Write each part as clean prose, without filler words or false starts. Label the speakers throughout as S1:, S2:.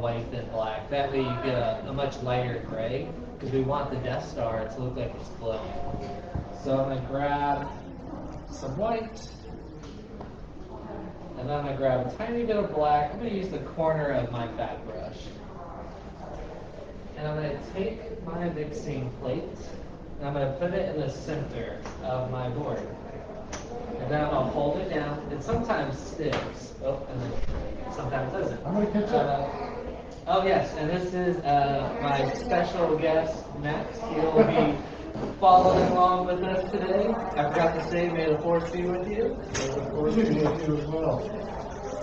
S1: white than black. That way you get a much lighter gray, because we want the Death Star to look like it's glowing. So I'm going to grab some white, and then I'm going to grab a tiny bit of black. I'm going to use the corner of my fat brush. And I'm going to take my mixing plate, and I'm going to put it in the center of my board. And then I'm going to hold it down. It sometimes sticks. Oh, and then sometimes doesn't.
S2: I'm going to catch up.
S1: Oh, yes, and this is my special guest, Max. He'll be following along with us today. I forgot to say, may the force be with you.
S2: May the force be with you as well.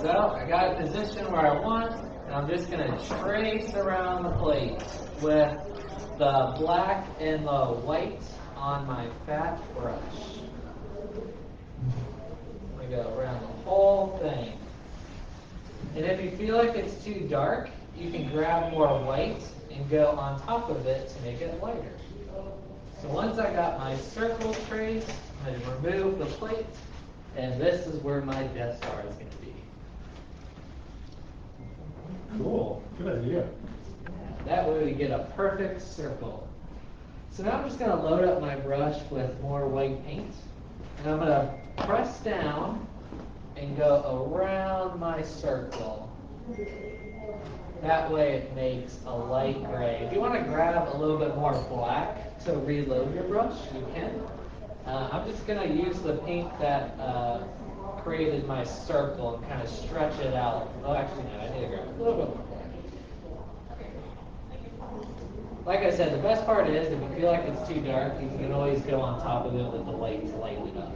S1: So, I got a position where I want, and I'm just going to trace around the plate with the black and the white on my fat brush. I'm going to go around the whole thing. And if you feel like it's too dark, you can grab more white and go on top of it to make it lighter. So once I got my circle traced, I'm going to remove the plate, and this is where my Death Star is going to be.
S2: Cool. Good idea.
S1: That way we get a perfect circle. So now I'm just going to load up my brush with more white paint, and I'm going to press down and go around my circle. That way it makes a light gray. If you want to grab a little bit more black to reload your brush, you can. I'm just going to use the paint that created my circle and kind of stretch it out. Oh, actually, no, I need to grab a little bit more black. Like I said, the best part is if you feel like it's too dark, you can always go on top of it with the white to lighten it up.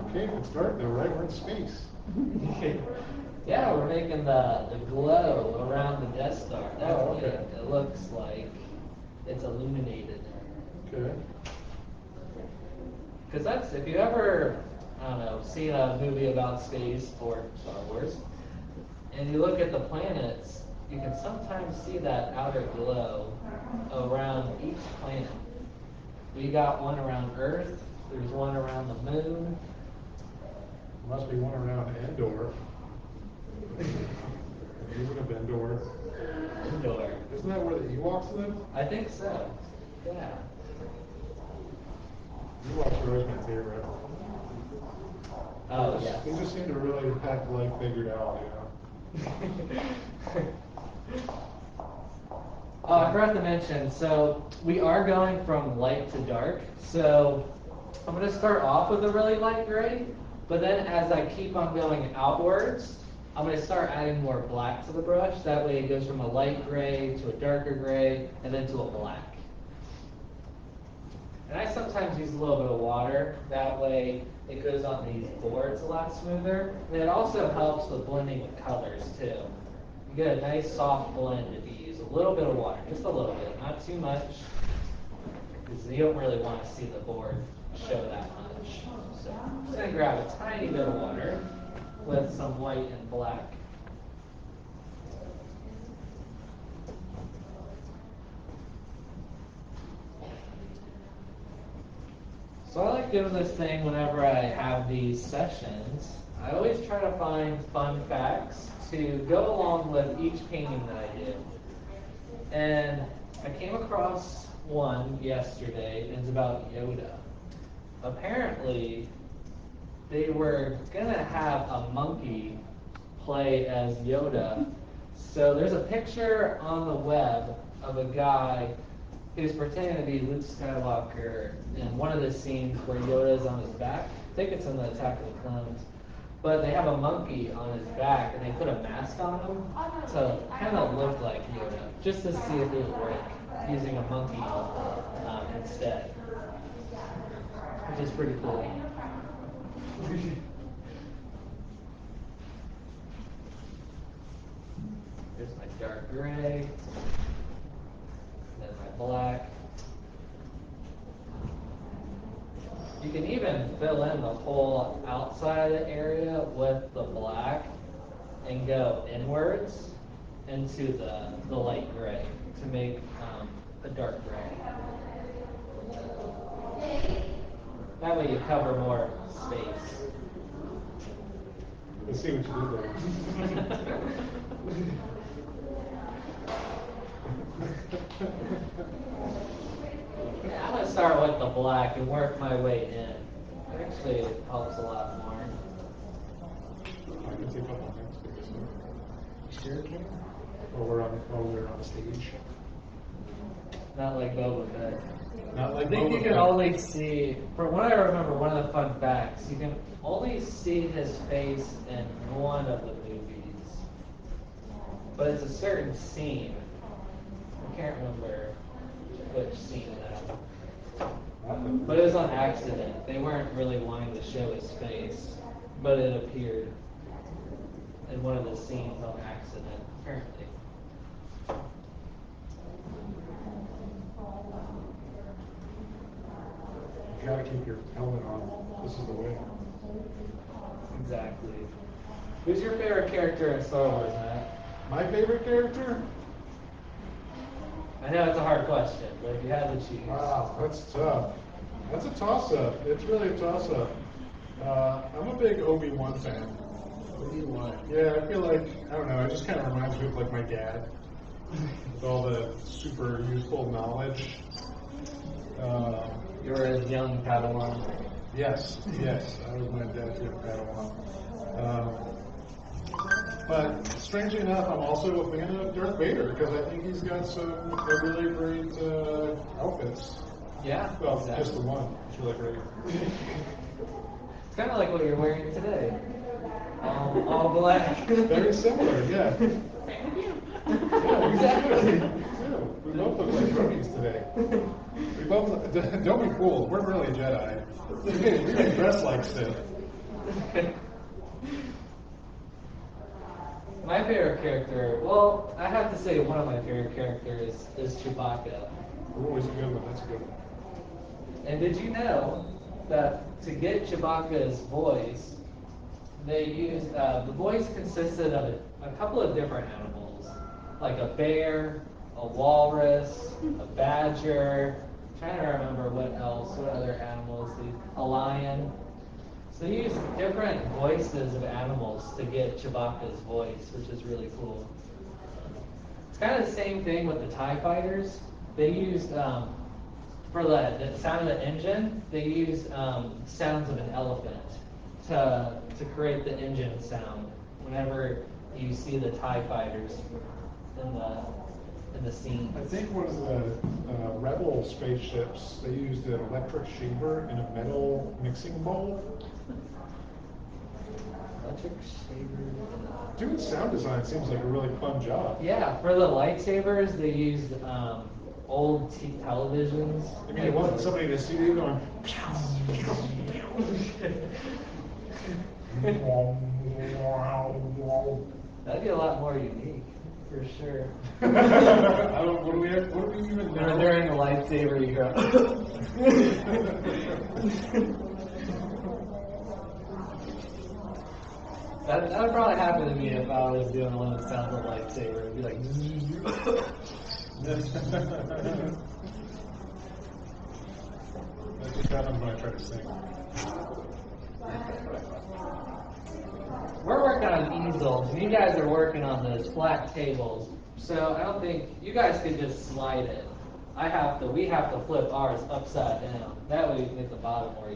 S2: Okay, if it's dark though, right? We're in space.
S1: Yeah, we're making the glow around the Death Star. That way it looks like it's illuminated.
S2: Okay.
S1: Because that's, if you ever, I don't know, seen a movie about space or Star Wars, and you look at the planets, you can sometimes see that outer glow around each planet. We got one around Earth, there's one around the moon.
S2: Must be one around Endor. Using a Endor.
S1: Endor.
S2: Isn't that where the Ewoks live?
S1: I think so. Yeah.
S2: Ewoks are always my favorite.
S1: Oh, yeah.
S2: They just seem to really have life figured out, you know?
S1: Oh, I forgot to mention, so we are going from light to dark. So I'm going to start off with a really light gray, but then as I keep on going outwards, I'm going to start adding more black to the brush. That way it goes from a light gray to a darker gray and then to a black. And I sometimes use a little bit of water. That way it goes on these boards a lot smoother. And it also helps with blending the colors too. You get a nice soft blend if you use a little bit of water, just a little bit, not too much, because you don't really want to see the board show that much. So I'm just going to grab a tiny bit of water with some white and black. So I like doing this thing whenever I have these sessions. I always try to find fun facts to go along with each painting that I do. And I came across one yesterday, and it's about Yoda. Apparently, they were gonna have a monkey play as Yoda. So there's a picture on the web of a guy who's pretending to be Luke Skywalker in one of the scenes where Yoda's on his back. I think it's in the Attack of the Clones. But they have a monkey on his back, and they put a mask on him to kind of look like Yoda, just to see if it would work, using a monkey instead, which is pretty cool. Here's my dark gray, then my black. You can even fill in the whole outside of the area with the black and go inwards into the light gray to make a dark gray. That way you cover more space.
S2: Let's see what you did there.
S1: Yeah, I'm gonna start with the black and work my way in. Actually, it helps a lot more.
S2: I can take a couple minutes to get this
S1: Sure can.
S2: while we're on stage.
S1: Not like Boba Fett.
S2: Not like
S1: I think
S2: Boba
S1: you can
S2: Fett.
S1: only see, from what I remember, one of the fun facts, you can only see his face in one of the movies. But it's a certain scene. I can't remember which scene that. But it was on accident. They weren't really wanting to show his face, but it appeared in one of the scenes on accident, apparently.
S2: You gotta keep your helmet on. This is the way.
S1: Exactly. Who's your favorite character in Star Wars, Matt?
S2: My favorite character?
S1: I know it's a hard question, but if you had to choose.
S2: Wow, that's tough. That's a toss-up. It's really a toss-up. I'm a big Obi-Wan fan.
S1: Obi-Wan.
S2: Yeah, I feel like, I don't know, it just kind of reminds me of like my dad. With all the super useful knowledge.
S1: You were a young Padawan.
S2: Yes, I was my dad's young Padawan. But strangely enough, I'm also a fan of Darth Vader because I think he's got some really great outfits.
S1: Yeah.
S2: Well,
S1: exactly.
S2: just the one. It's really great.
S1: It's kind of like what you're wearing today. All black.
S2: Very similar, yeah. Yeah, exactly. We both look like druggies today. We both don't be fooled. We're really Jedi. We can dress like Sith.
S1: My favorite character, well, I have to say one of my favorite characters is Chewbacca.
S2: Oh, it's a good one. That's a good one.
S1: And did you know that to get Chewbacca's voice, they used, the voice consisted of a couple of different animals, like a bear, a walrus, a badger, I'm trying to remember what else, what other animals, a lion. So they use different voices of animals to get Chewbacca's voice, which is really cool. It's kind of the same thing with the TIE fighters. They used, for the sound of the engine, they used sounds of an elephant to create the engine sound whenever you see the TIE fighters in the scene.
S2: I think one of the rebel spaceships, they used an electric shaver in a metal mixing bowl.
S1: Electric shaver.
S2: Doing sound design seems like a really fun job.
S1: Yeah, for the lightsabers, they used old televisions.
S2: I mean, it wasn't somebody in a studio going.
S1: That'd be a lot more unique, for sure.
S2: What do we even know?
S1: During a lightsaber, you go. That would probably happen to me if I was doing one that sounds like a lightsaber. It'd be like.
S2: That's what happens when I try to sing.
S1: We're working on easels, and you guys are working on those flat tables. So I don't think you guys could just slide it. We have to flip ours upside down. That way we can get the bottom more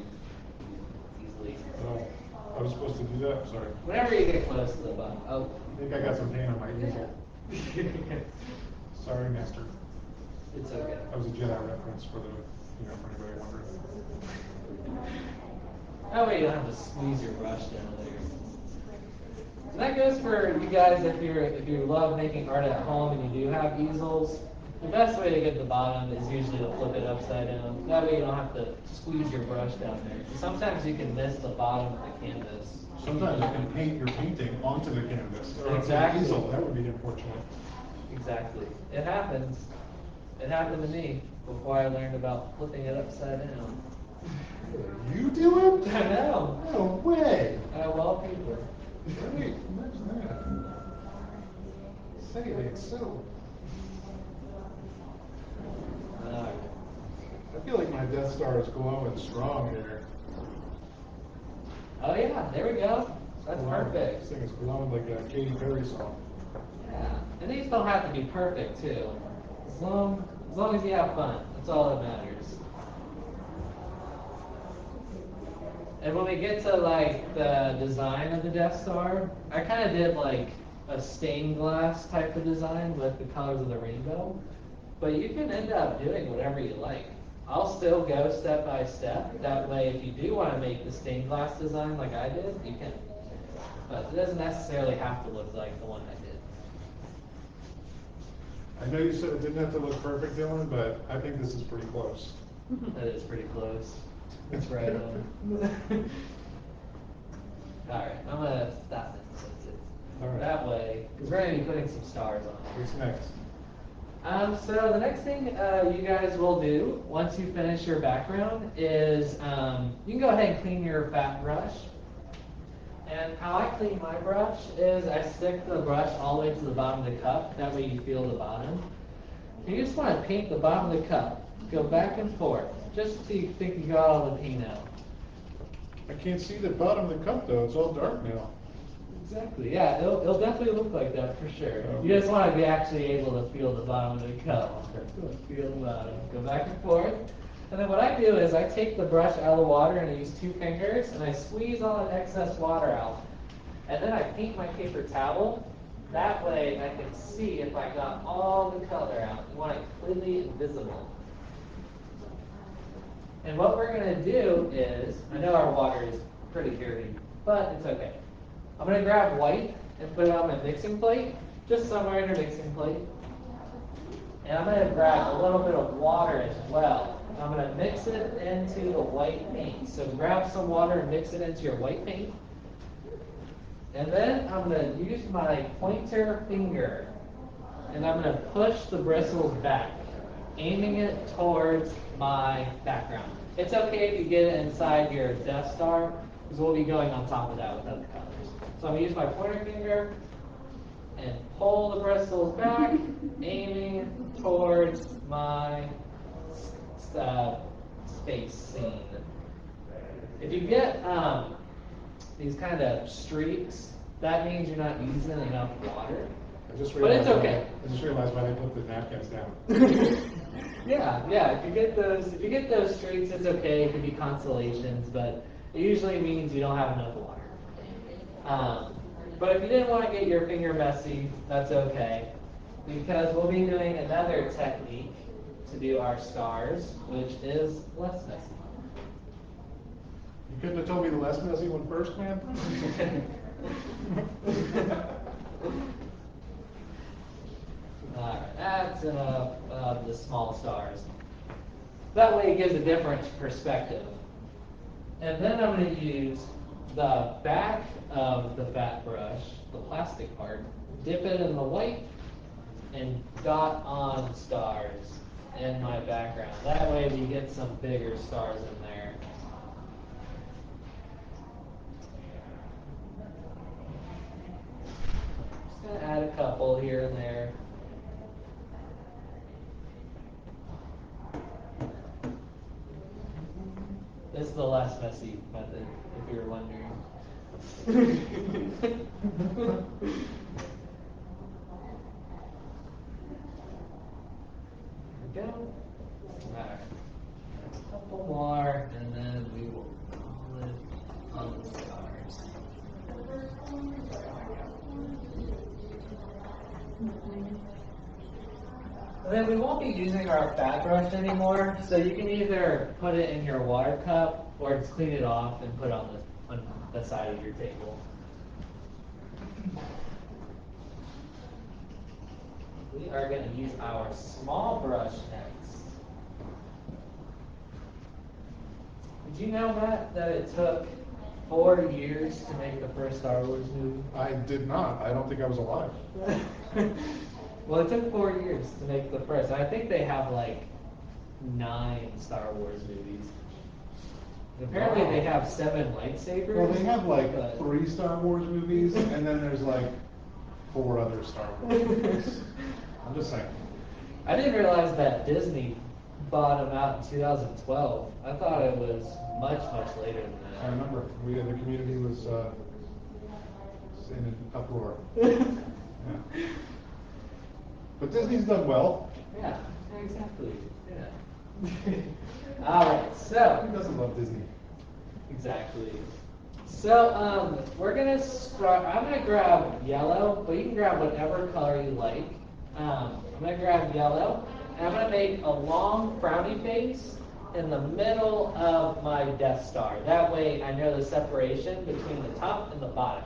S1: easily.
S2: Oh, I was supposed to do that? Sorry.
S1: Whenever you get close to the bottom. Oh.
S2: I think I got some paint on my easel. Sorry, Master.
S1: It's okay.
S2: That was a Jedi reference for anybody wondering.
S1: That way you don't have to squeeze your brush down there. And that goes for you guys if you love making art at home and you do have easels. The best way to get the bottom is usually to flip it upside down. That way you don't have to squeeze your brush down there. Sometimes you can miss the bottom of the canvas.
S2: Sometimes you can paint your painting onto the canvas or
S1: Exactly.
S2: onto the easel. That would be unfortunate.
S1: Exactly. It happens. It happened to me before I learned about flipping it upside down.
S2: You do it?
S1: I know.
S2: No way.
S1: Wallpaper.
S2: Really? Imagine that. Say it so. I feel like my Death Star is glowing strong here.
S1: Oh yeah, there we go. That's
S2: Glowing.
S1: perfect.
S2: This thing is glowing like a Katy Perry song.
S1: Yeah, and these don't have to be perfect too. As long as you have fun, that's all that matters. And when we get to like the design of the Death Star, I kind of did like a stained glass type of design with the colors of the rainbow. But you can end up doing whatever you like. I'll still go step by step. That way, if you do want to make the stained glass design like I did, you can. But it doesn't necessarily have to look like the one I did.
S2: I know you said it didn't have to look perfect, Dylan, but I think this is pretty close.
S1: That is pretty close. It's right on. Alright, I'm going to stop this.
S2: All right.
S1: That way, because we're going to be putting some stars on it.
S2: What's next?
S1: So the next thing you guys will do, once you finish your background, is you can go ahead and clean your fat brush. And how I clean my brush is I stick the brush all the way to the bottom of the cup. That way you feel the bottom. And you just want to paint the bottom of the cup. Go back and forth, just until you think you got all the paint out.
S2: I can't see the bottom of the cup though. It's all dark now.
S1: Exactly, yeah, it'll definitely look like that for sure. You just want to be actually able to feel the bottom of the cup. Feel the bottom. Go back and forth. And then what I do is I take the brush out of the water and I use 2 fingers and I squeeze all the excess water out. And then I paint my paper towel. That way I can see if I got all the color out. You want it clearly visible. And what we're going to do is, I know our water is pretty dirty, but it's okay. I'm going to grab white and put it on my mixing plate, just somewhere in your mixing plate. And I'm going to grab a little bit of water as well. I'm going to mix it into the white paint. So grab some water and mix it into your white paint. And then I'm going to use my pointer finger. And I'm going to push the bristles back, aiming it towards my background. It's okay if you get it inside your Death Star, because we'll be going on top of that with other colors. So I'm going to use my pointer finger and pull the bristles back, aiming towards my space scene. If you get these kind of streaks, that means you're not using enough water. But it's okay.
S2: I just realized why they put the napkins down.
S1: Yeah. If you get those streaks, it's okay. It can be consolations, but it usually means you don't have enough water. But if you didn't want to get your finger messy, that's okay, because we'll be doing another technique to do our stars, which is less messy.
S2: You couldn't have told me the less messy one first, man?
S1: Alright, that's enough of the small stars. That way it gives a different perspective. And then I'm going to use the back of the fat brush, the plastic part, dip it in the white, and dot on stars in my background. That way we get some bigger stars in there. Just going to add a couple here and there. This is the less messy method, if you're wondering. There we go. Alright. A couple more, and then we will call it on the stars. And then we won't be using our fat brush anymore, so you can either put it in your water cup or just clean it off and put it on the side of your table. We are going to use our small brush next. Did you know, Matt, that it took 4 years to make the first Star Wars movie?
S2: I did not. I don't think I was alive.
S1: Well, it took 4 years to make the first. I think they have like 9 Star Wars movies. Apparently, they have 7 lightsabers.
S2: Well, they have like 3 Star Wars movies, and then there's like 4 other Star Wars movies. I'm just saying.
S1: I didn't realize that Disney bought them out in 2012. I thought it was much, much later than
S2: I
S1: that.
S2: remember the community was uproar. Yeah. But Disney's done well.
S1: Yeah, exactly. Yeah. All right, so.
S2: Who doesn't love Disney?
S1: Exactly. So we're gonna start. I'm gonna grab yellow, but you can grab whatever color you like. I'm gonna grab yellow, and I'm gonna make a long frowny face in the middle of my Death Star. That way, I know the separation between the top and the bottom.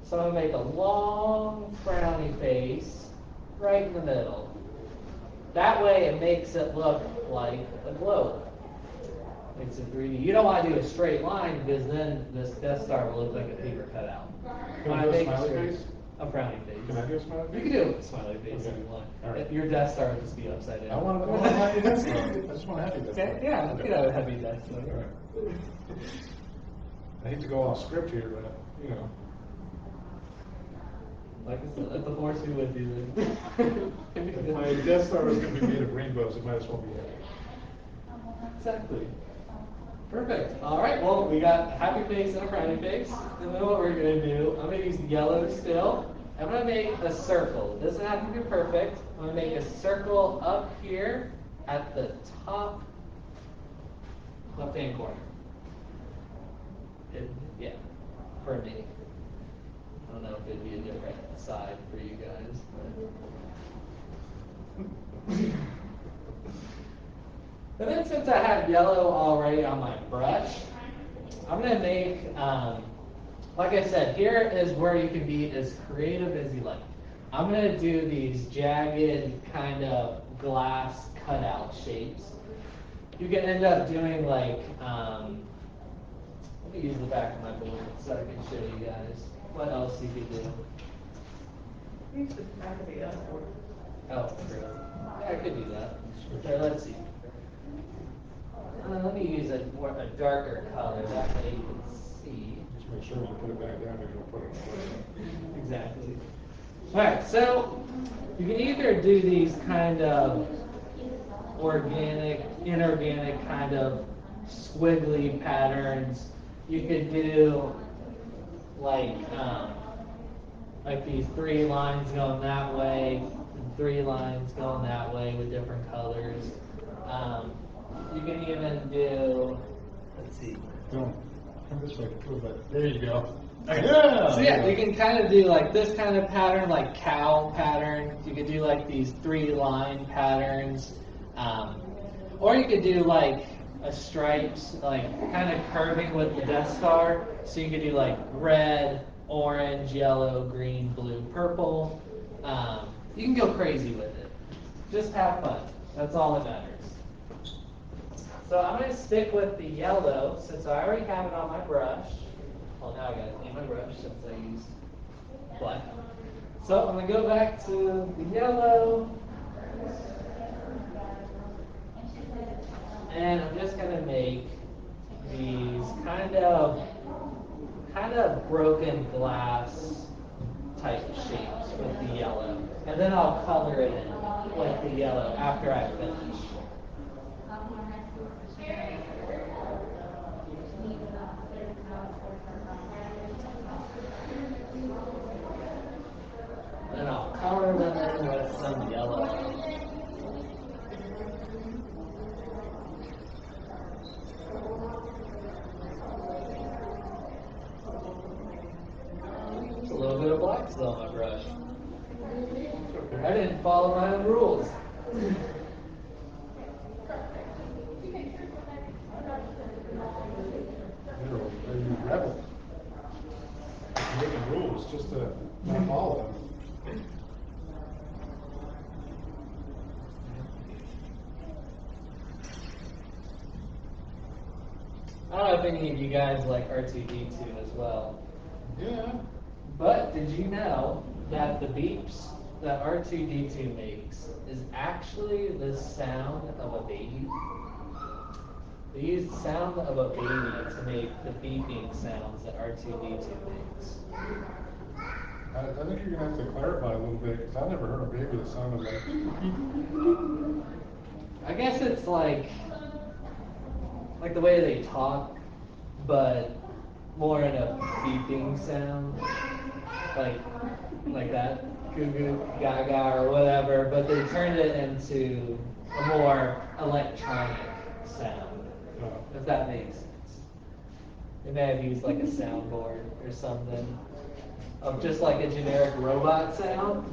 S1: So I'm gonna make a long frowny face right in the middle. That way, it makes it look like a globe. It's a 3D. You don't want to do a straight line because then this Death Star will look like a paper cutout.
S2: Can I do a smiley face?
S1: A frowny face.
S2: Can I do a smiley face?
S1: You can do a smiley face
S2: Okay.
S1: if you want.
S2: All right.
S1: Your Death Star will just be upside down.
S2: I want a happy Death Star. I just want a happy Death Star.
S1: Okay, yeah, you can have a heavy Death Star.
S2: All right. I hate to go off script here, but you know.
S1: Like I said, let the force be with you.
S2: If my Death Star is going to be made of rainbows, it might as well be happy.
S1: Exactly. Perfect. All right. Well, we got a happy face and a frowny face. And then what we're going to do, I'm going to use yellow still. I'm going to make a circle. It doesn't have to be perfect. I'm going to make a circle up here at the top left-hand corner. Yeah, for me. I don't know if it'd be a different side for you guys. But and then since I have yellow already on my brush, I'm going to make, like I said, here is where you can be as creative as you like. I'm going to do these jagged kind of glass cutout shapes. You can end up doing like, let me use the back of my board so I can show you guys what else you could do.
S3: Use the back of the other board.
S1: Oh, true. Yeah, I could do that. Okay, let's see. Let me use a darker color. That way you can see.
S2: Just make sure when you put it back down, you don't put it on the
S1: Exactly. All right, so you can either do these kind of organic, inorganic kind of squiggly patterns. You could do like these 3 lines going that way, and 3 lines going that way with different colors. You can even do, let's see.
S2: Don't. Come this way. A little bit. There you go.
S1: Okay.
S2: Yeah.
S1: So yeah, you can kind of do like this kind of pattern, like cow pattern. You could do like these 3-line patterns, or you could do like a stripes, like kind of curving with the Death Star. So you could do like red, orange, yellow, green, blue, purple. You can go crazy with it. Just have fun. That's all that matters. So I'm going to stick with the yellow since I already have it on my brush. Well, now I got to clean my brush since I used black. So I'm going to go back to the yellow. And I'm just going to make these kind of broken glass type shapes with the yellow. And then I'll color it in with the yellow after I finish. Then I'll color them in with some yellow. There's a little bit of black still on my brush. I didn't follow my own rules.
S2: You're a rebel. You're making rules just to not follow them.
S1: I don't know if any of you guys like R2D2 as well.
S2: Yeah.
S1: But did you know that the beeps that R2D2 makes is actually the sound of a baby? They use the sound of a baby to make the beeping sounds that R2D2 makes.
S2: I think you're going to have to clarify a little bit, because I've never heard a baby that sounded like...
S1: I guess it's like the way they talk, but more in a beeping sound, like that, goo goo gaga or whatever, but they turned it into a more electronic sound, if that makes sense. They may have used like a soundboard or something of just like a generic robot sound,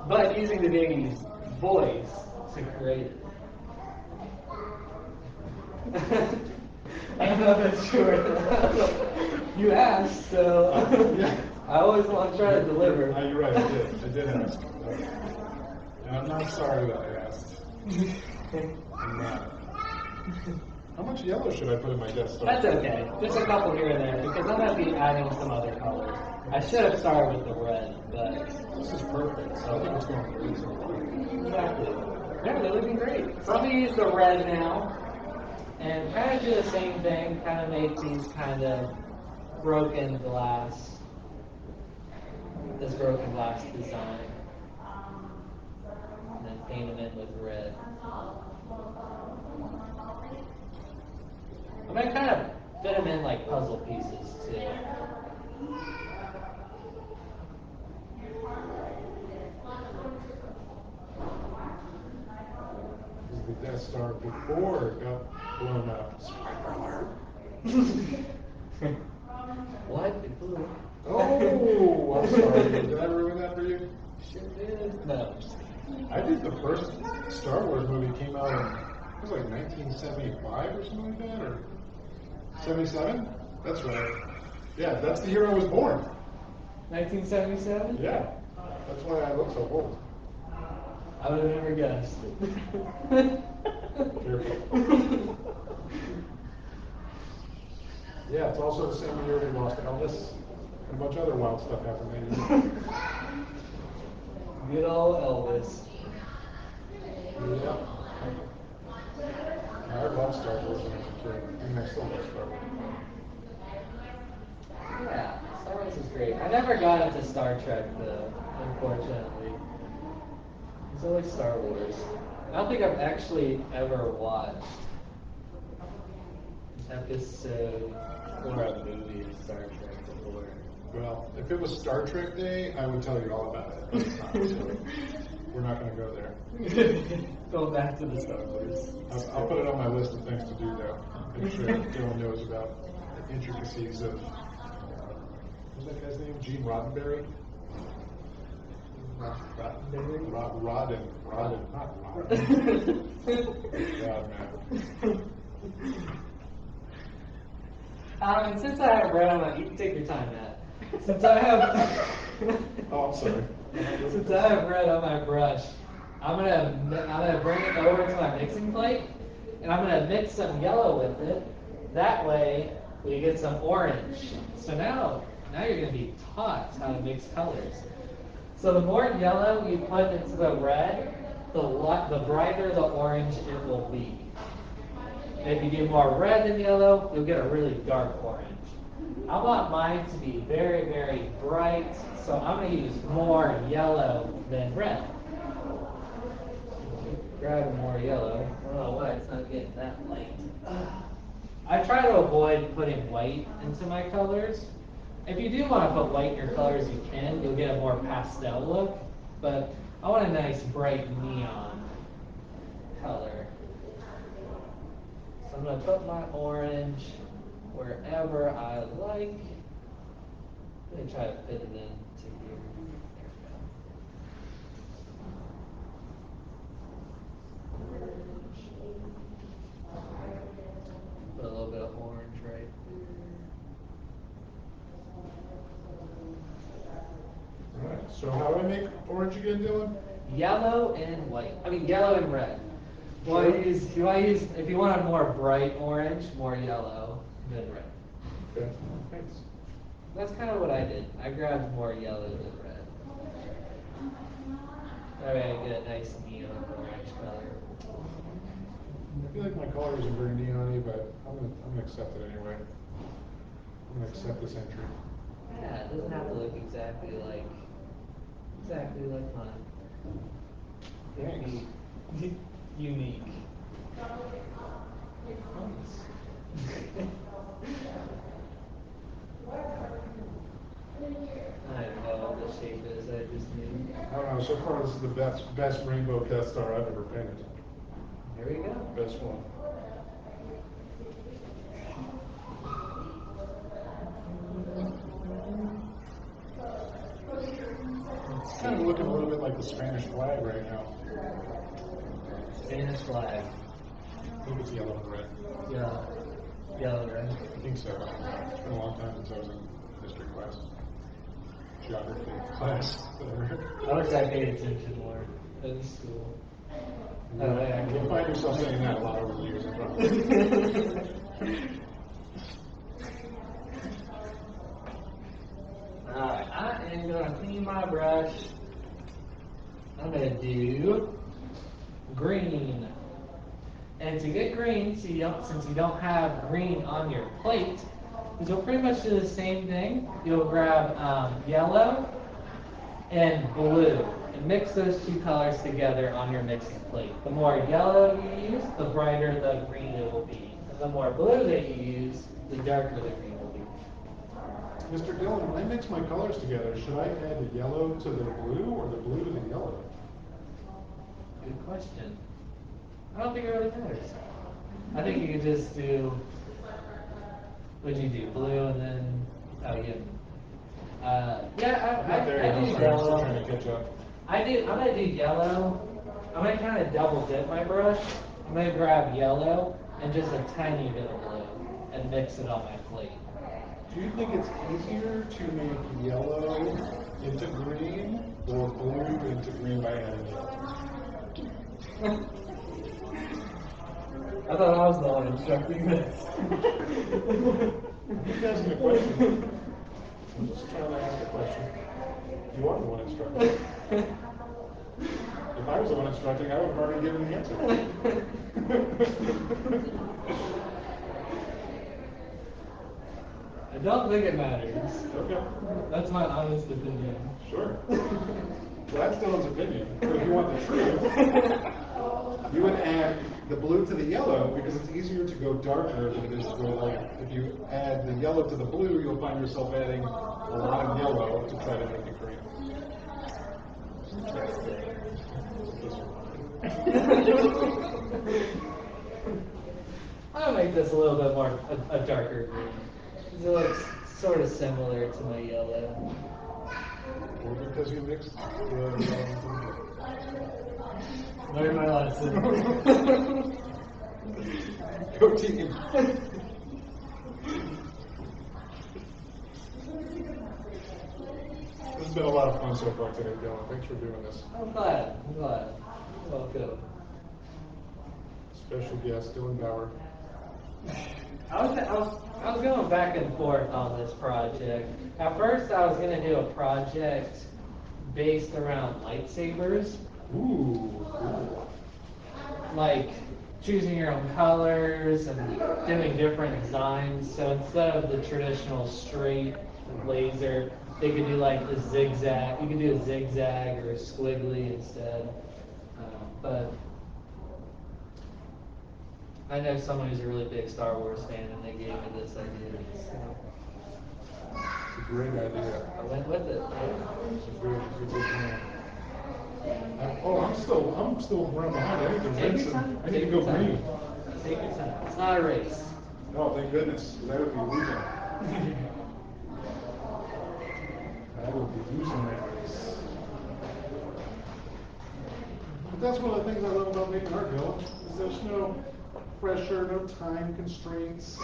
S1: but using the baby's voice to create it. I don't know if that's true or not. You asked, so
S2: Yeah.
S1: I always want to try to deliver.
S2: You're right, I did ask. And I'm not sorry that I asked. I'm not. How much yellow should I put in my Death Star?
S1: That's okay. Just a couple here and there, because I'm going to be adding some other colors. I should have started with the red, but
S2: This is perfect, so I think it's going great so far.
S1: exactly. Yeah, they're looking great. So I'm going to use the red now, and kind of do the same thing, kind of make these kind of broken glass, this broken glass design, and then paint them in with red. I'm going to kind of fit them in like puzzle pieces too.
S2: This is the Death Star before it got blown up. Spoiler alert.
S1: What? It blew.
S2: Oh, I'm sorry. Did I ruin that for you?
S1: Sure did. No. Just kidding.
S2: I think the first Star Wars movie came out in, it was like 1975 or something like that, or 77? That's right. Yeah, that's the year I was born.
S1: 1977?
S2: Yeah, that's why I look so old.
S1: I would have never guessed.
S2: Careful. Yeah, it's also the same year we lost Elvis, and a bunch of other wild stuff happened that year.
S1: Good old Elvis.
S2: Yeah. I love Star Wars when I was a kid, and I still love Star Wars.
S1: Yeah, Star Wars is great. I never got into Star Trek though, unfortunately. It's always Star Wars. I don't think I've actually ever watched an episode or a movie of Star Trek before.
S2: Well, if it was Star Trek Day, I would tell you all about it, but it's not, so we're not going to go there.
S1: Go back to the Star Wars.
S2: I'll put it on my list of things to do, though. Make sure Dylan knows about the intricacies of, what's that guy's name? Gene Roddenberry?
S1: Roddenberry?
S2: Rodden, not Rodden. God, man.
S1: Since I have red on my, you can take your time, Matt. Since I have,
S2: Oh, I'm sorry.
S1: since I have red on my brush, I'm gonna bring it over to my mixing plate, and I'm gonna mix some yellow with it. That way, we get some orange. So now you're gonna be taught how to mix colors. So the more yellow you put into the red, the brighter the orange it will be. If you do more red than yellow, you'll get a really dark orange. I want mine to be very, very bright, so I'm going to use more yellow than red. Grab more yellow. I don't know why it's not getting that light. I try to avoid putting white into my colors. If you do want to put white in your colors, you can. You'll get a more pastel look. But I want a nice, bright neon color. So I'm going to put my orange wherever I like. I'm going to try to fit it into here. There we go. Put a little bit of orange right there.
S2: All right, so how do I make orange again, Dylan?
S1: Yellow and white. I mean, yellow and red. If you want a more bright orange, more yellow than red.
S2: Okay, thanks.
S1: That's kind of what I did. I grabbed more yellow than red. That way I get a nice neon orange color.
S2: I feel like my color isn't very neon-y, but I'm gonna accept it anyway. I'm gonna accept this entry.
S1: Yeah, it doesn't have to look exactly like mine.
S2: Thanks.
S1: Unique. I don't know what the shape is, I just knew.
S2: I don't know, so far this is the best rainbow Death Star I've ever painted.
S1: Here we go.
S2: Best one. It's kind of looking a little bit like the Spanish flag right now.
S1: Spanish flag.
S2: I think it's yellow and red.
S1: Yeah. Yellow, right?
S2: I think so. It's been a long time since I was in history class. Geography class, whatever.
S1: I wish I paid attention more in school. Oh, yeah.
S2: You'll find yourself saying that a lot over the years, I promise.
S1: Alright, I am going to clean my brush. I'm going to do green. And to get green, so since you don't have green on your plate, you'll pretty much do the same thing. You'll grab yellow and blue and mix those two colors together on your mixing plate. The more yellow you use, the brighter the green it will be. And the more blue that you use, the darker the green will be.
S2: Mr. Dillon, when I mix my colors together, should I add the yellow to the blue or the blue to the yellow?
S1: Good question. I don't think it really matters. I think you could just do, what'd you do, blue and then, oh yeah.
S2: I'm not there
S1: I
S2: yet,
S1: do
S2: I'm still
S1: yellow.
S2: trying to catch up.
S1: I'm gonna do yellow. I'm gonna kind of double dip my brush. I'm gonna grab yellow and just a tiny bit of blue and mix it on my plate.
S2: Do you think it's easier to make yellow into green or blue into green by adding yellow?
S1: I thought I was the one instructing this.
S2: He's asking a question. I'm just trying to ask a question. You are the one instructing. If I was the one instructing, I would have already given the answer.
S1: I don't think it matters.
S2: Okay.
S1: That's my honest opinion.
S2: Sure. Well, that's Dylan's opinion. But if you want the truth, you would add the blue to the yellow because it's easier to go darker than it is to go light. If you add the yellow to the blue, you'll find yourself adding a lot of yellow to try to make it green.
S1: I'll make this a little bit more a darker green. It looks sort of similar to my yellow.
S2: Or because you mixed the
S1: Learn my lesson.
S2: Go team. This has been a lot of fun so far today, Dylan. Thanks for doing this.
S1: I'm glad. Welcome.
S2: Special guest, Dylan Bauer.
S1: I was going back and forth on this project. At first, I was going to do a project based around lightsabers,
S2: Ooh, cool.
S1: like choosing your own colors and doing different designs. So instead of the traditional straight laser, they could do like the zigzag. You could do a zigzag or a squiggly instead. But I know someone who's a really big Star Wars fan, and they gave me this idea. So
S2: It's a great idea.
S1: I went with it.
S2: It's a good plan. I'm still running behind. I need to
S1: Take
S2: rinse
S1: your
S2: and
S1: time.
S2: I need to go green.
S1: Take your time. It's not a race.
S2: Oh, thank goodness. 'Cause I would be losing. I would be losing that race. But that's one of the things I love about making art, Bill, is there's no pressure, no time constraints.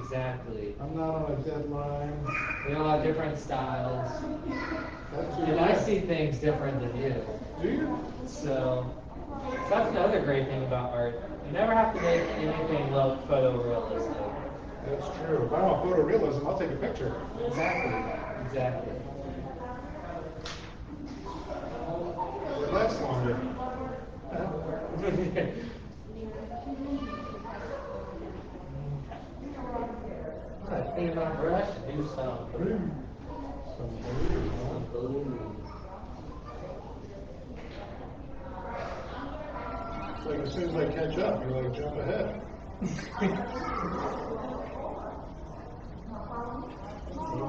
S1: Exactly.
S2: I'm not on a deadline.
S1: We all have different styles,
S2: That's
S1: and I see things different than you.
S2: Do you?
S1: So that's another great thing about art. You never have to make anything look photorealistic.
S2: That's true. If I want photorealism, I'll take a picture.
S1: Exactly.
S2: It lasts longer.
S1: I clean my brush and do some
S2: Blue. Some blue.
S1: blue.
S2: It's like as soon as I catch up, you're like, jump ahead.
S1: See,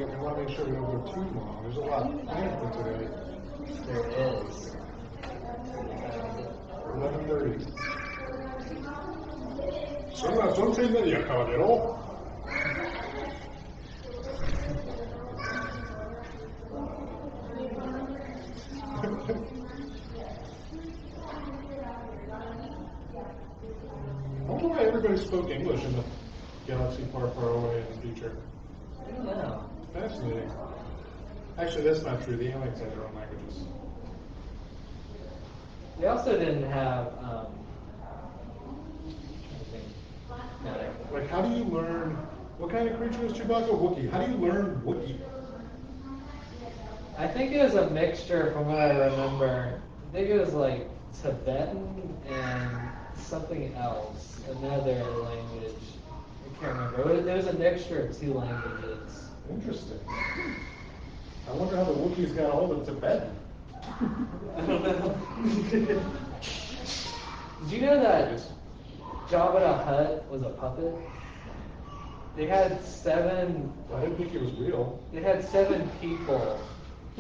S2: want to make sure we don't go too long. There's a lot planned for today.
S1: There is.
S2: 11:30. Son las 11:30, caballero. I wonder why everybody spoke English in the galaxy far, far away in the future.
S1: I don't know.
S2: Fascinating. Actually, that's not true. The aliens had their own languages.
S1: They also didn't have,
S2: Like, how do you learn, what kind of creature is Chewbacca? Wookiee. How do you learn Wookiee?
S1: I think it was a mixture from what I remember. I think it was like Tibetan and something else, another language. I can't remember. It was a mixture of two languages.
S2: Interesting. I wonder how the Wookiees got hold of Tibetan.
S1: I don't know. Did you know that Jabba the Hutt was a puppet? They had seven.
S2: I didn't think it was real.
S1: They had 7 people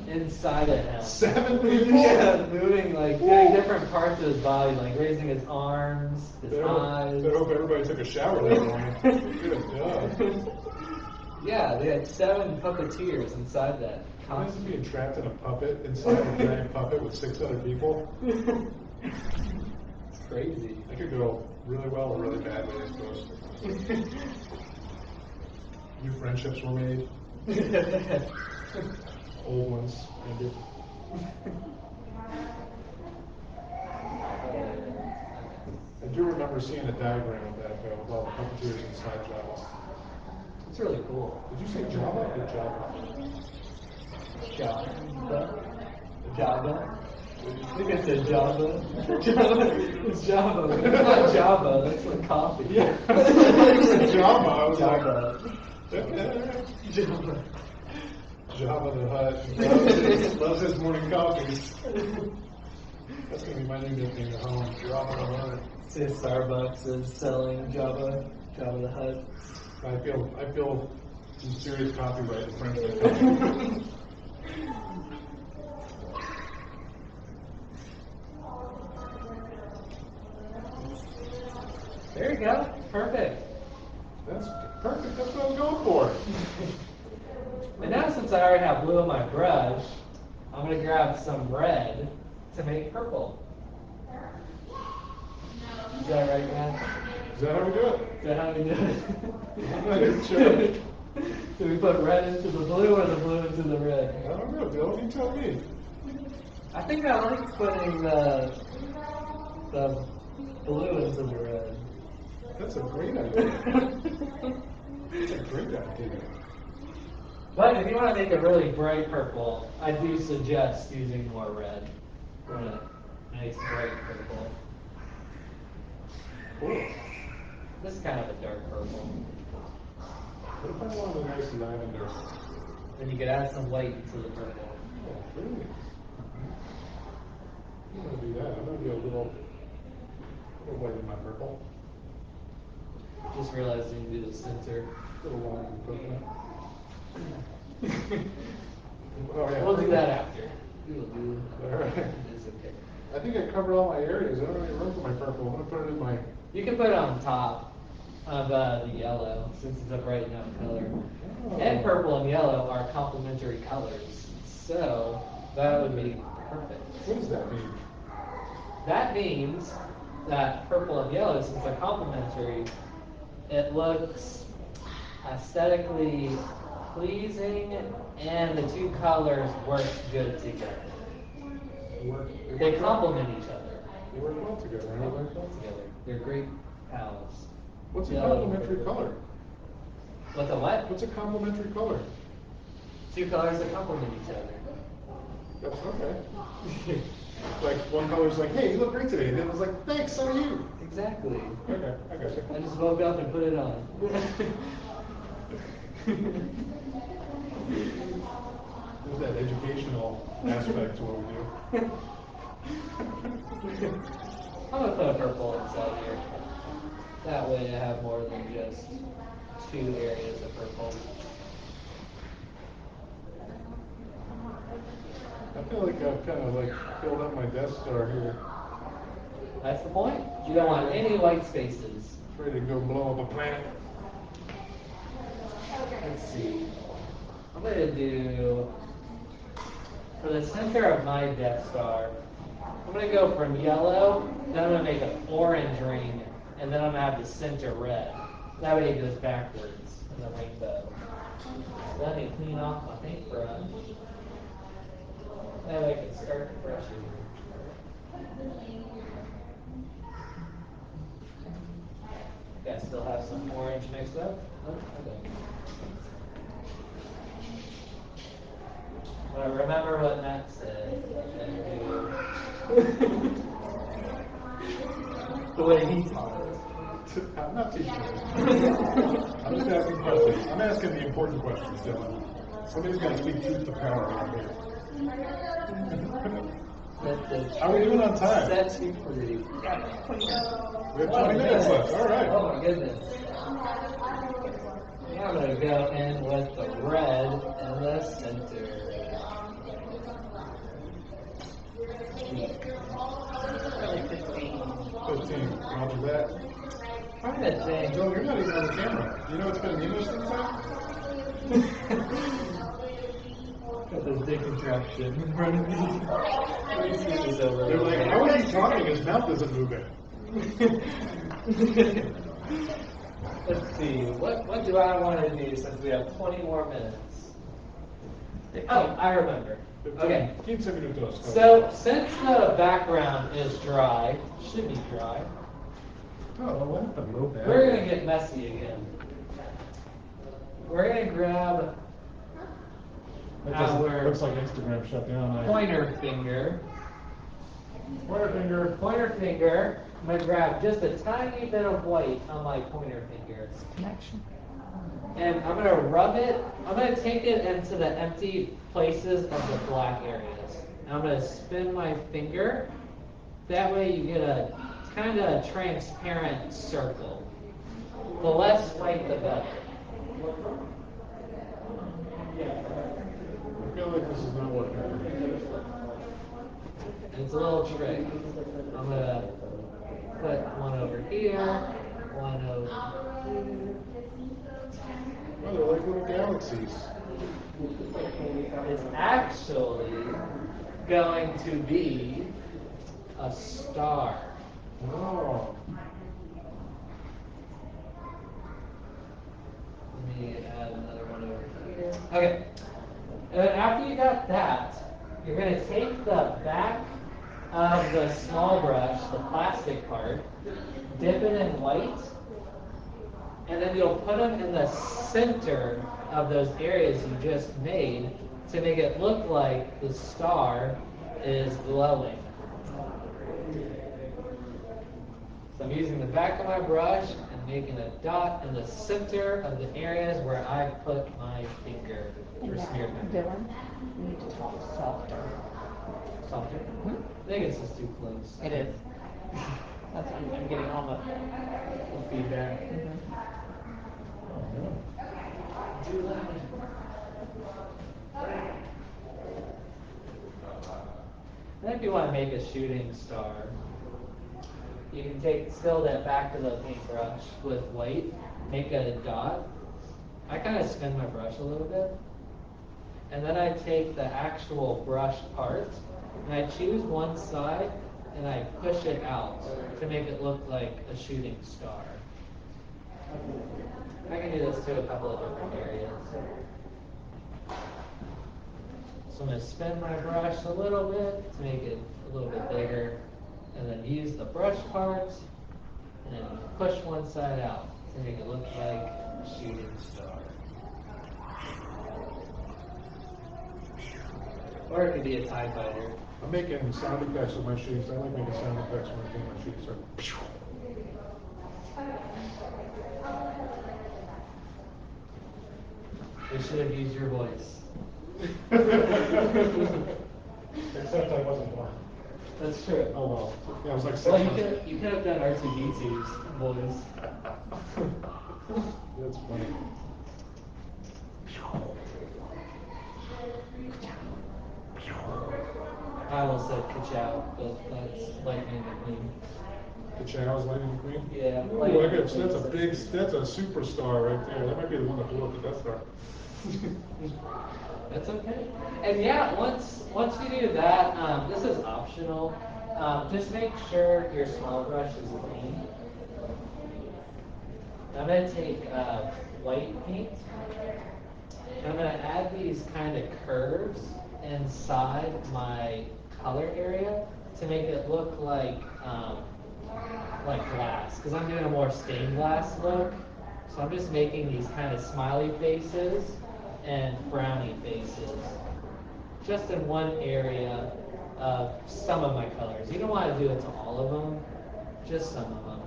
S1: inside of him.
S2: 7 people?
S1: Yeah, moving, like, doing different parts of his body, like raising his arms, his eyes.
S2: I hope everybody took a shower that morning. Good God.
S1: Yeah, they had 7 puppeteers inside that.
S2: Imagine being trapped in a puppet inside a giant puppet with 6 other people.
S1: It's crazy.
S2: That could go really well or really badly, I suppose. New friendships were made. Old ones ended. I do remember seeing a diagram of that, though, with all the puppeteers inside Jabba.
S1: It's really cool.
S2: Did you say Java or Java?
S1: Java. Java. I think I said Java. Java. It's Java. It's not Java. That's like coffee.
S2: Yeah. Java. I was
S1: Java.
S2: like,
S1: Java.
S2: Java the Hutt loves his morning coffees. That's going to be my new nickname at home. Java the Hutt.
S1: Say Starbucks is selling Java the Hutt.
S2: I feel some serious copyright infringement coming.
S1: There you go. Perfect.
S2: That's perfect. That's what I was going for.
S1: And now since I already have blue on my brush, I'm going to grab some red to make purple. Is that right, man?
S2: Is that how we do it?
S1: Is that how we do it?
S2: I'm not even sure.
S1: Do we put red into the blue or the blue into the red?
S2: I don't know, Bill. You tell me.
S1: I think I like putting the blue into the red.
S2: That's a great idea. That's a great idea.
S1: But if you want to make a really bright purple, I do suggest using more red for a nice bright purple.
S2: Cool.
S1: This is kind of a dark purple.
S2: What if I wanted a nice lavender?
S1: Then you could add some white into the purple.
S2: Oh, really? I'm going to do that. I'm going to do a little white in my purple.
S1: Just realized you can do the center.
S2: A little long and purple. Oh, yeah.
S1: We'll do that after. We'll do
S2: All right.
S1: It's okay.
S2: I think I covered all my areas. I don't have any room for my purple. I'm going to put it in my...
S1: You can put it on top of the yellow, since it's a bright enough color.
S2: Oh.
S1: And purple and yellow are complementary colors, so that would be perfect.
S2: What does that mean?
S1: That means that purple and yellow, since they're complementary, it looks aesthetically pleasing, and the two colors work good together. They complement each other.
S2: They work well together.
S1: They work well together. They're great pals.
S2: What's a
S1: Yellow,
S2: complementary
S1: purple.
S2: color?
S1: What's a what?
S2: What's a complementary color?
S1: Two colors that complement each other.
S2: That's okay. Like one color's like, hey, you look great today. And the other's like, thanks, so are you.
S1: Exactly.
S2: Okay, I got you.
S1: I just woke up and put it on.
S2: There's that educational aspect to what we do.
S1: I'm gonna put a purple inside here. That way I have more than just 2 areas of purple.
S2: I feel like I've kind of like filled up my Death Star here.
S1: That's the point. You don't want any white spaces.
S2: Ready to go blow up a planet.
S1: Let's see. I'm going to do, for the center of my Death Star, I'm going to go from yellow, then I'm going to make an orange ring, and then I'm going to have the center red. That way it goes backwards in the rainbow. So let me clean off my paintbrush. That way I can start the brushing. Yeah, still have some orange mixed up. Oh, okay. Well, remember what Matt said. The way he taught us.
S2: I'm not teaching you. I'm just asking questions. I'm asking the important questions, Dylan. Somebody's got to speak truth to power around here. How are we doing on time?
S1: That's too pretty.
S2: We have 20 minutes left. All right.
S1: Oh my goodness. Now I'm going to go in with the red in the center.
S2: 15. Roger that.
S1: Trying to think.
S2: Joe, you're not even on the camera. You know what's going to mean those things now?
S1: Got this big contraption in front of me.
S2: They're like, how is he talking? His mouth isn't moving.
S1: Let's see. What do I want to do since we have 20 more minutes? Oh, I remember. Okay.
S2: 15 minutos.
S1: So, since the background is dry, should be dry,
S2: Oh, what the move that?
S1: we're going to get messy again. We're going to grab our
S2: Looks like Instagram shut down.
S1: pointer finger.
S2: Pointer finger.
S1: Pointer finger. I'm going to grab just a tiny bit of white on my pointer finger.
S3: Connection.
S1: And I'm going to rub it. I'm going to take it into the empty places of the black areas. And I'm going to spin my finger. That way you get a kind of transparent circle. The less white, the better.
S2: I feel like this is not working.
S1: And it's a little trick. I'm going to put one over here, one over here.
S2: Oh, they're like little galaxies.
S1: It's actually going to be a star.
S2: Oh.
S1: Let me add another one over here. Okay. And then after you got that, you're going to take the back of the small brush, the plastic part, dip it in white, and then you'll put them in the center of those areas you just made to make it look like the star is glowing. So I'm using the back of my brush and making a dot in the center of the areas where I put my finger or smeared my finger.
S3: Dylan, you need to talk softer.
S1: Softer? I think it's just too close.
S3: It is. That's I'm getting all the
S1: Feedback. Too loud. Then if you want to make a shooting star, you can take still that back of the paintbrush with white, make a dot. I kind of spin my brush a little bit. And then I take the actual brush part, and I choose one side, and I push it out to make it look like a shooting star. I can do this to a couple of different areas. So I'm going to spin my brush a little bit to make it a little bit bigger, and then use the brush parts, and then push one side out to make it look like a shooting star. Or it could be a TIE fighter.
S2: I'm making sound effects with my shooting star. I like making sound effects when I do my shooting star.
S1: They should have used your voice.
S2: Except I wasn't born.
S1: That's true.
S2: Oh well. Yeah, I was like 6
S1: Well,
S2: months.
S1: you could have done R2D2's voice.
S2: That's funny.
S1: I almost said ka-chow, but that's Lightning McQueen.
S2: The Chow's Lightning McQueen?
S1: Yeah.
S2: Ooh,
S1: Lightning
S2: that's a
S1: McQueen's
S2: big,
S1: sexy.
S2: that's a superstar right there. That might be the one that blew up the Death Star.
S1: That's okay. And yeah, once you do that, this is optional. Just make sure your small brush is clean. I'm going to take white paint, and I'm going to add these kind of curves inside my color area to make it look like glass, because I'm doing a more stained glass look. So I'm just making these kind of smiley faces and frowny faces, just in one area of some of my colors. You don't want to do it to all of them, just some of them.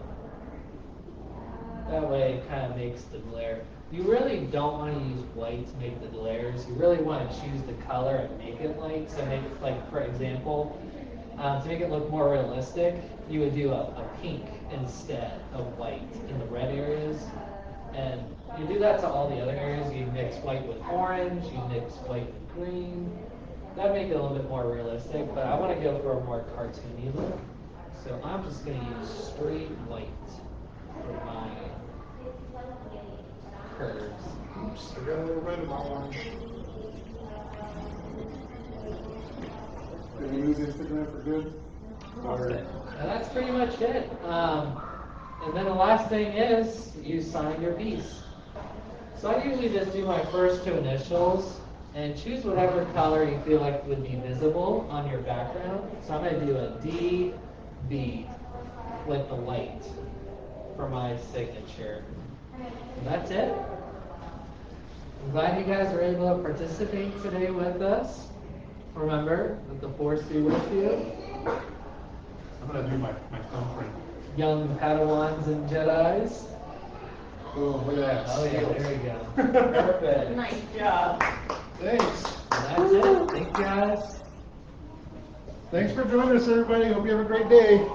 S1: That way it kind of makes the glare. You really don't want to use white to make the glares. You really want to choose the color and make it light. So make, like, for example, to make it look more realistic, you would do a pink instead of white in the red areas. And you do that to all the other areas. You mix white with orange, you mix white with green. That'd make it a little bit more realistic, but I want to go for a more cartoony look. So I'm just going to use straight white for my curves.
S2: Oops, I got a little red in my orange. Did we lose Instagram for good? Sorry.
S1: And that's pretty much it. And then the last thing is you sign your piece. So I usually just do my first two initials and choose whatever color you feel like would be visible on your background. So I'm going to do a DB with the white for my signature. And that's it. I'm glad you guys were able to participate today with us. Remember that the Force be with you.
S2: I'm gonna do my thumbprint.
S1: Young Padawans and Jedis.
S2: Boom, look at that.
S1: Oh yeah, there you go. Perfect.
S3: Nice job.
S2: Thanks.
S1: And that's it. Thank you guys.
S2: Thanks for joining us, everybody. Hope you have a great day.